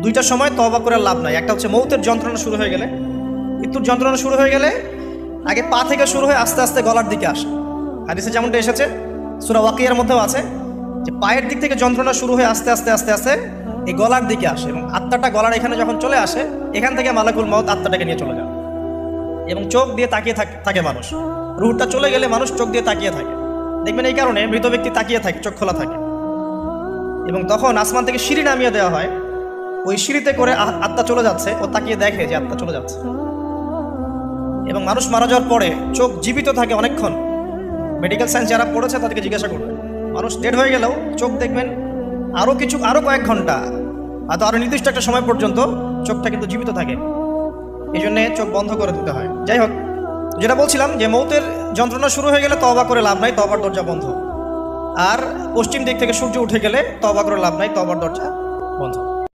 দুইটা সময় তওবা করে লাভ নাই। একটা হচ্ছে মৌতের যন্ত্রণা শুরু হয়ে গেলে, মৃত্যুর যন্ত্রণা শুরু হয়ে গেলে আগে পা থেকে শুরু হয়ে আস্তে আস্তে গলার দিকে আসে। হাদিসে যেমনটা এসেছে, সূরা ওয়াকিয়ার মধ্যেও আছে যে পায়ের দিক থেকে যন্ত্রণা শুরু হয়ে আস্তে আস্তে আস্তে আস্তে এই গলার দিকে আসে, এবং আত্মাটা গলার এখানে যখন চলে আসে, এখান থেকে মালাকুল মউত আত্মাটাকে নিয়ে চলে যায়। এবং চোখ দিয়ে তাকিয়ে থাকে মানুষ, রুহটা চলে গেলে মানুষ চোখ দিয়ে তাকিয়ে থাকে। দেখবেন এই কারণে মৃত ব্যক্তি তাকিয়ে থাকে, চোখ খোলা থাকে। এবং তখন আসমান থেকে সিঁড়ি নামিয়ে দেওয়া হয়, ওই সিঁড়িতে করে আত্মা চলে যাচ্ছে, ও তাকিয়ে দেখে যে আত্মা চলে যাচ্ছে। এবং মানুষ মারা যাওয়ার পরে চোখ জীবিত থাকে অনেকক্ষণ। মেডিকেল সায়েন্স যারা পড়েছে তাদেরকে জিজ্ঞাসা করবে, মানুষ ডেড হয়ে গেলেও চোখ দেখবেন আরও কয়েক ঘন্টা, হয়তো আরও নির্দিষ্ট একটা সময় পর্যন্ত চোখটা কিন্তু জীবিত থাকে। এই জন্যে চোখ বন্ধ করে দিতে হয়। যাই হোক, যেটা বলছিলাম যে মৌতের যন্ত্রণা শুরু হয়ে গেলে তওবা করে লাভ নাই, তওবার দরজা বন্ধ। আর পশ্চিম দিক থেকে সূর্য উঠে গেলে তওবা করে লাভ নাই, তওবার দরজা বন্ধ।